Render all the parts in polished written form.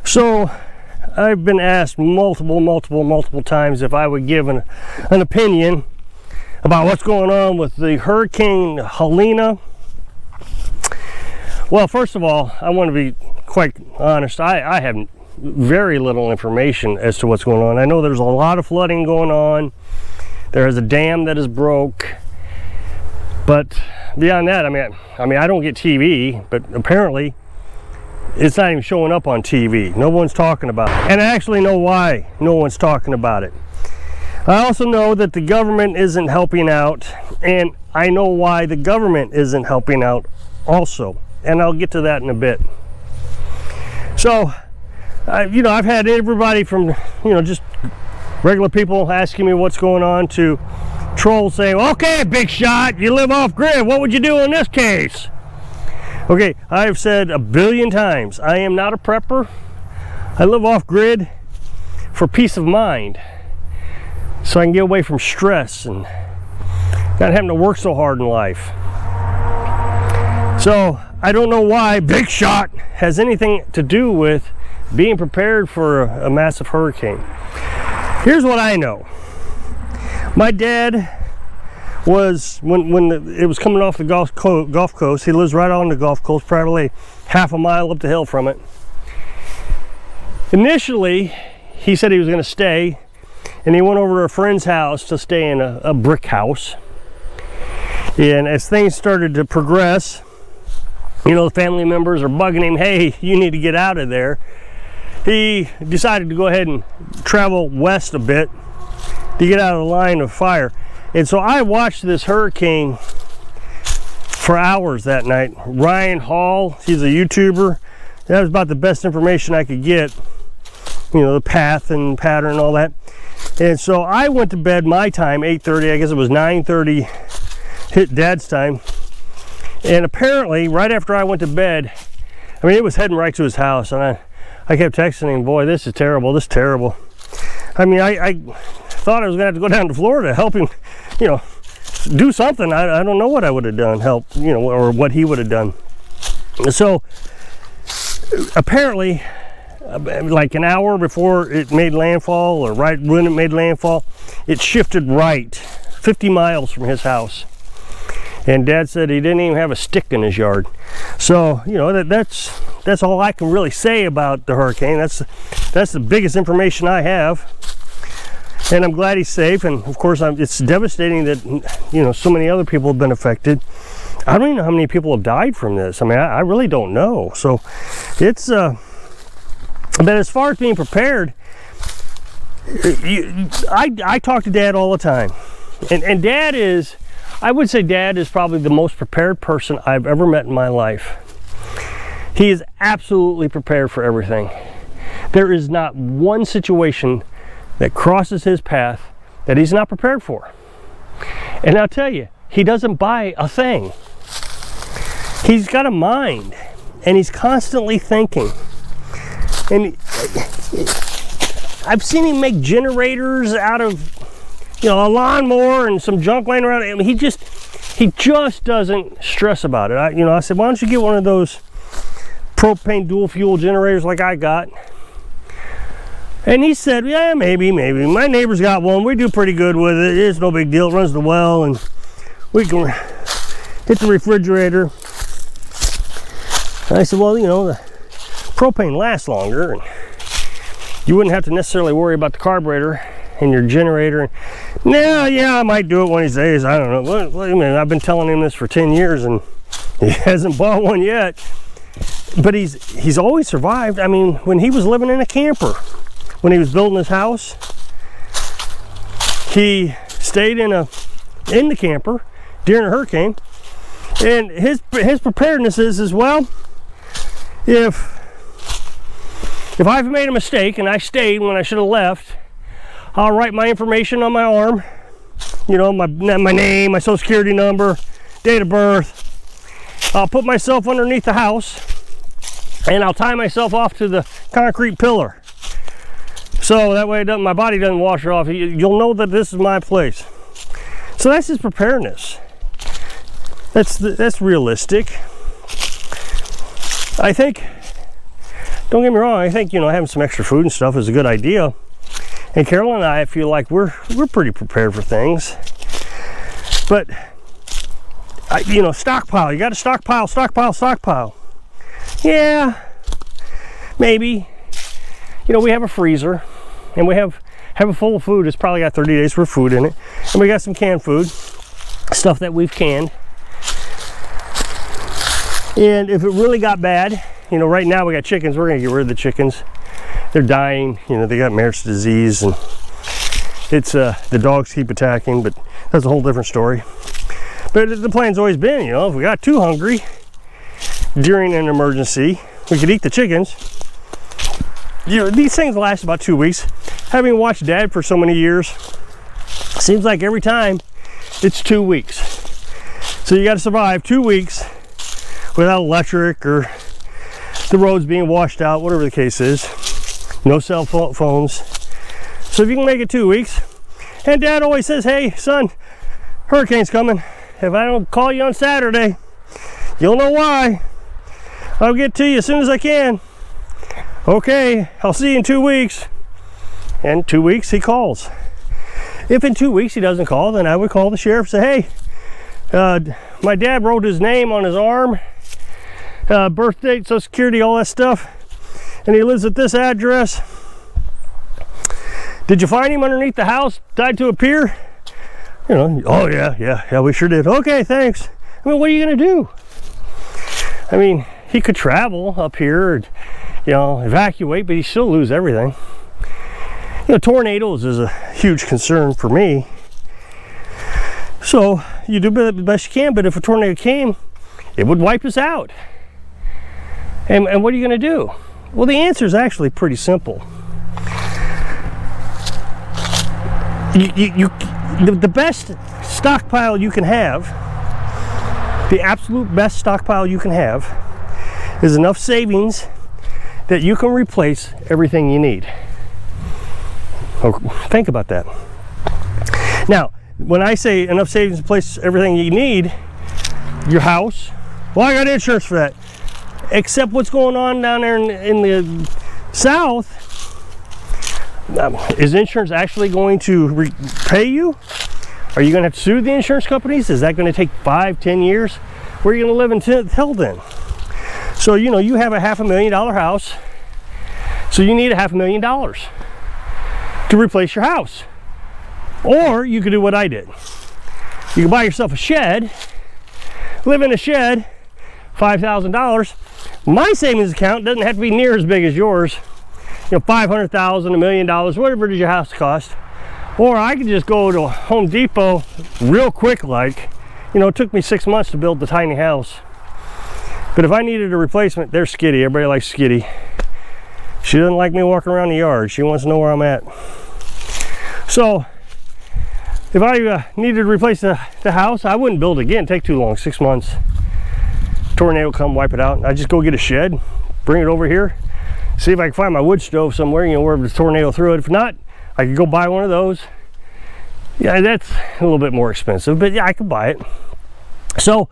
So I've been asked multiple times if I would give an opinion about what's going on with the Hurricane Helene. Well, first of all, I want to be quite honest. I have very little information as to what's going on. I know there's a lot of flooding going on. There is a dam that is broke. But beyond that, I mean, I don't get TV, but apparently it's not even showing up on TV. No one's talking about it. And I actually know why no one's talking about it. I also know that the government isn't helping out, and I know why the government isn't helping out also. And I'll get to that in a bit. So, I've had everybody from, just regular people asking me what's going on to trolls saying, okay, big shot, you live off grid, what would you do in this case? Okay, I've said a billion times, I am not a prepper. I live off grid for peace of mind, so I can get away from stress and not having to work so hard in life. So I don't know why big shot has anything to do with being prepared for a massive hurricane. Here's what I know. My dad was, when it was coming off the Gulf Coast, he lives right on the Gulf Coast, probably half a mile up the hill from it. Initially, he said he was going to stay, and he went over to a friend's house to stay in a brick house. And as things started to progress, the family members are bugging him, hey, you need to get out of there. He decided to go ahead and travel west a bit to get out of the line of fire. And so I watched this hurricane for hours that night. Ryan Hall, he's a YouTuber. That was about the best information I could get. The path and pattern and all that. And so I went to bed my time, 8:30, I guess it was 9:30, hit Dad's time. And apparently, right after I went to bed, it was heading right to his house. And I kept texting him, boy, this is terrible, this is terrible. I thought I was gonna have to go down to Florida to help him, do something. I don't know what I would have done, help, or what he would have done. So apparently, like an hour before it made landfall, or right when it made landfall, it shifted right 50 miles from his house. And Dad said he didn't even have a stick in his yard. So, that's all I can really say about the hurricane. That's the biggest information I have. And I'm glad he's safe. And of course, it's devastating that, so many other people have been affected. I don't even know how many people have died from this. I really don't know. So it's, but as far as being prepared, I talk to Dad all the time. And Dad is, I would say Dad is probably the most prepared person I've ever met in my life. He is absolutely prepared for everything. There is not one situation that crosses his path that he's not prepared for. And I'll tell you, he doesn't buy a thing. He's got a mind, and he's constantly thinking. And I've seen him make generators out of a lawnmower and some junk laying around. He just doesn't stress about it. I said, why don't you get one of those propane dual fuel generators like I got? And he said, yeah, maybe. My neighbor's got one. We do pretty good with it. It's no big deal. It runs the well, and we can hit the refrigerator. And I said, well, the propane lasts longer, and you wouldn't have to necessarily worry about the carburetor in your generator. Yeah, I might do it one of these days. I don't know. Wait a minute, I've been telling him this for 10 years and he hasn't bought one yet. But he's always survived. When he was living in a camper, when he was building his house, he stayed in the camper during a hurricane. And his preparedness is as well, if I've made a mistake and I stayed when I should have left, I'll write my information on my arm, my name, my social security number, date of birth. I'll put myself underneath the house, and I'll tie myself off to the concrete pillar. So that way my body doesn't wash off. You'll know that this is my place. So that's his preparedness. That's realistic. I think don't get me wrong, I think, you know, having some extra food and stuff is a good idea. And Carolyn and I feel like we're pretty prepared for things. But, you know, stockpile. You got to stockpile. Yeah, maybe. You know, we have a freezer, and we have it full of food. It's probably got 30 days worth of food in it. And we got some canned food, stuff that we've canned. And if it really got bad, you know, right now we got chickens. We're going to get rid of the chickens. They're dying. You know, they got Marek's disease, and it's the dogs keep attacking, but that's a whole different story. But the plan's always been, you know, if we got too hungry during an emergency, we could eat the chickens. You know, these things last about 2 weeks. Having watched Dad for so many years, seems like every time it's 2 weeks. So you got to survive 2 weeks without electric or the roads being washed out, whatever the case is. No cell phones. So if you can make it 2 weeks, and Dad always says, hey son, hurricane's coming. If I don't call you on Saturday, you'll know why. I'll get to you as soon as I can. Okay, I'll see you in 2 weeks. And 2 weeks he calls. If in 2 weeks he doesn't call, then I would call the sheriff and say, hey, my dad wrote his name on his arm, birth date, social security, all that stuff, and he lives at this address. Did you find him underneath the house, tied to a pier? You know, oh yeah, we sure did. Okay, thanks. I mean, what are you gonna do? I mean, he could travel up here, and, you know, evacuate, but he still lose everything. You know, tornadoes is a huge concern for me. So you do the best you can, but if a tornado came, it would wipe us out. And what are you gonna do? Well, the answer is actually pretty simple. The best stockpile you can have, the absolute best stockpile you can have, is enough savings that you can replace everything you need. Oh, think about that. Now, when I say enough savings to replace everything you need, your house, well, I got insurance for that. Except what's going on down there in the south, is insurance actually going to pay you? Are you going to have to sue the insurance companies? Is that going to take 5-10 years? Where are you going to live until then? So, you know, you have a $500,000 house, so you need $500,000 to replace your house. Or you could do what I did. You can buy yourself a shed, live in a shed, $5,000. My savings account doesn't have to be near as big as yours. You know, $500,000, $1 million, whatever does your house cost. Or I could just go to Home Depot real quick, like, you know, it took me 6 months to build the tiny house. But if I needed a replacement, they're skitty. Everybody likes skitty. She doesn't like me walking around the yard. She wants to know where I'm at. So if I needed to replace the house, I wouldn't build it again. It'd take too long, 6 months. Tornado come wipe it out. I just go get a shed, bring it over here, see if I can find my wood stove somewhere, you know, wherever the tornado threw it. If not, I could go buy one of those. Yeah, that's a little bit more expensive, but yeah, I could buy it. So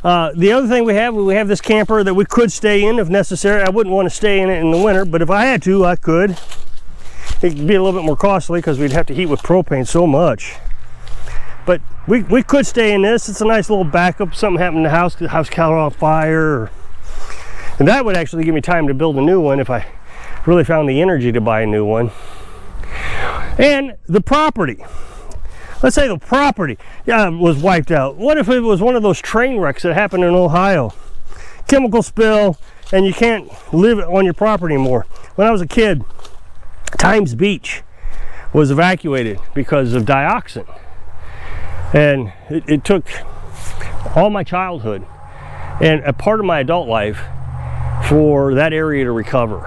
the other thing we have this camper that we could stay in if necessary. I wouldn't want to stay in it in the winter, but if I had to, I could. It'd be a little bit more costly because we'd have to heat with propane so much. But we could stay in this. It's a nice little backup. Something happened to the house caught on fire. And that would actually give me time to build a new one if I really found the energy to buy a new one. And the property. Let's say the property was wiped out. What if it was one of those train wrecks that happened in Ohio? Chemical spill, and you can't live on your property anymore. When I was a kid, Times Beach was evacuated because of dioxin. And it took all my childhood and a part of my adult life for that area to recover.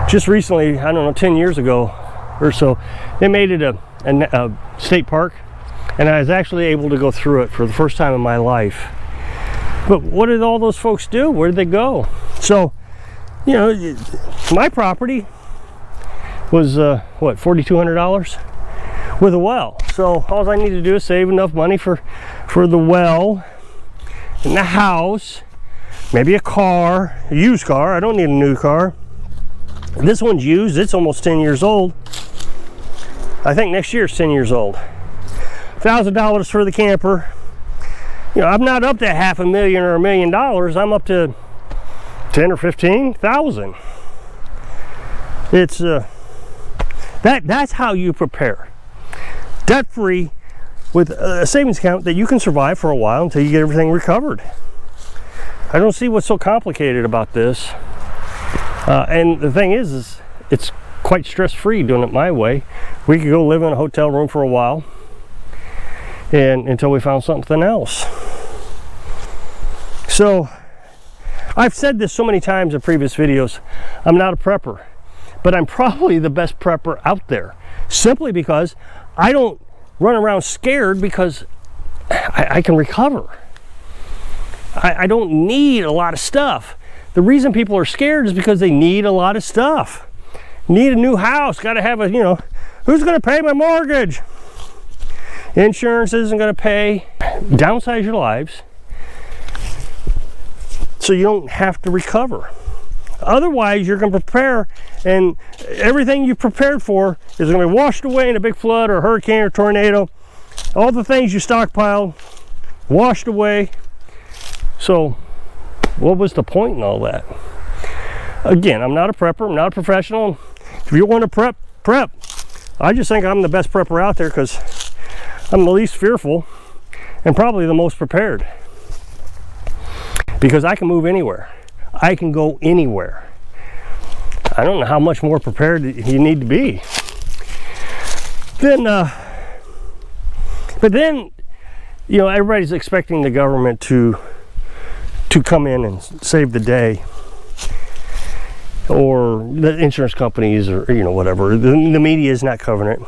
Just recently, I don't know, 10 years ago or so, they made it a state park, and I was actually able to go through it for the first time in my life. But what did all those folks do? Where did they go? So, you know, my property was what, $4,200 with a well. So all I need to do is save enough money for the well and the house, maybe a car, a used car. I don't need a new car. This one's used. It's almost 10 years old. I think next year it's 10 years old. $1,000 for the camper. You know, I'm not up to $500,000 or $1 million. I'm up to 10 or 15,000. It's that's how you prepare. Debt-free with a savings account that you can survive for a while until you get everything recovered. I don't see what's so complicated about this. And the thing is it's quite stress-free doing it my way. We could go live in a hotel room for a while and until we found something else. So I've said this so many times in previous videos, I'm not a prepper, but I'm probably the best prepper out there, simply because I don't run around scared, because I can recover. I don't need a lot of stuff. The reason people are scared is because they need a lot of stuff. Need a new house, got to have a, you know, who's going to pay my mortgage? Insurance isn't going to pay. Downsize your lives so you don't have to recover. Otherwise, you're going to prepare, and everything you prepared for is going to be washed away in a big flood or hurricane or tornado. All the things you stockpiled, washed away. So, what was the point in all that? Again, I'm not a prepper. I'm not a professional. If you want to prep, prep. I just think I'm the best prepper out there because I'm the least fearful and probably the most prepared. Because I can move anywhere. I can go anywhere. I don't know how much more prepared you need to be. Then, but then, you know, everybody's expecting the government to come in and save the day, or the insurance companies, or, you know, whatever. The media is not covering it.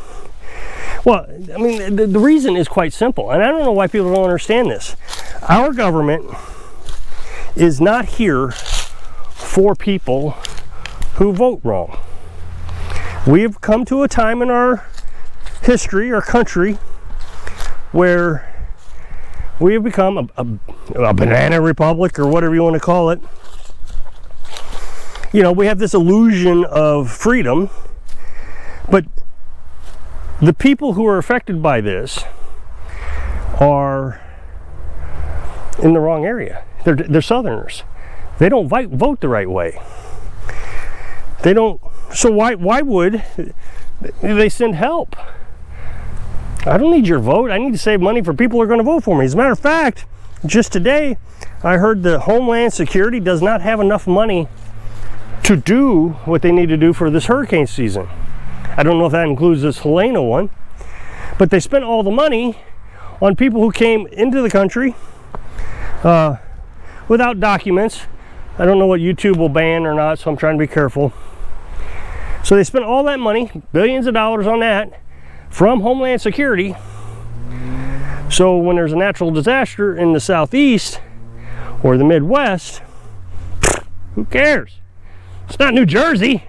Well, I mean, the reason is quite simple, and I don't know why people don't understand this. Our government is not here for people who vote wrong. We have come to a time in our history, our country, where we have become a banana republic, or whatever you want to call it. You know, we have this illusion of freedom, but the people who are affected by this are in the wrong area. They're Southerners. They don't vote the right way. They don't. So why would they send help? I don't need your vote. I need to save money for people who are going to vote for me. As a matter of fact, just today, I heard the Homeland Security does not have enough money to do what they need to do for this hurricane season. I don't know if that includes this Helene one, but they spent all the money on people who came into the country without documents. I don't know what YouTube will ban or not, so I'm trying to be careful. So they spent all that money, billions of dollars on that, from Homeland Security. So when there's a natural disaster in the Southeast or the Midwest, who cares? It's not New Jersey.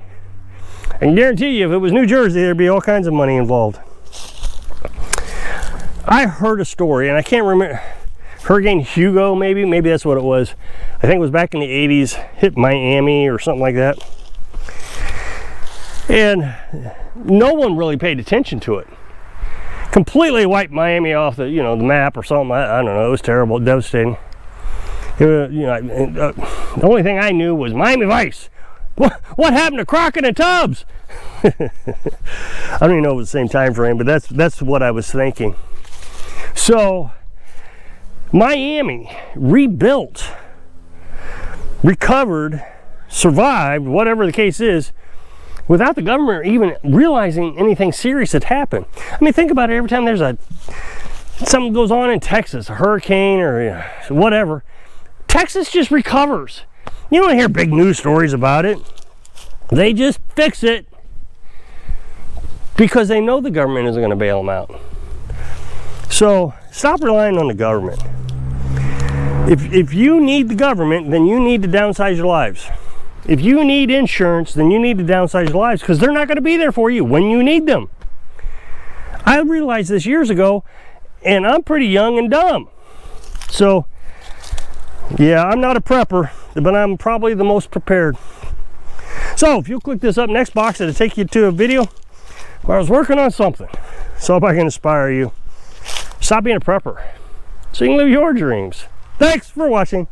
I can guarantee you, if it was New Jersey, there'd be all kinds of money involved. I heard a story, and I can't remember, Hurricane Hugo, maybe that's what it was. I think it was back in the 80s, hit Miami or something like that. And no one really paid attention to it. Completely wiped Miami off the, you know, the map or something. I don't know, it was terrible, devastating. You know, the only thing I knew was Miami Vice. What happened to Crockett and Tubbs? I don't even know if it was the same time frame, but that's what I was thinking. So Miami rebuilt, recovered, survived, whatever the case is, without the government even realizing anything serious had happened. I mean, think about it. Every time there's something goes on in Texas, a hurricane or whatever, Texas just recovers. You don't hear big news stories about it. They just fix it because they know the government isn't going to bail them out. So stop relying on the government. If you need the government, then you need to downsize your lives. If you need insurance, then you need to downsize your lives, because they're not going to be there for you when you need them. I realized this years ago, and I'm pretty young and dumb. So, yeah, I'm not a prepper, but I'm probably the most prepared. So if you'll click this up next box, it'll take you to a video where I was working on something. So if I can inspire you, stop being a prepper so you can live your dreams. Thanks for watching.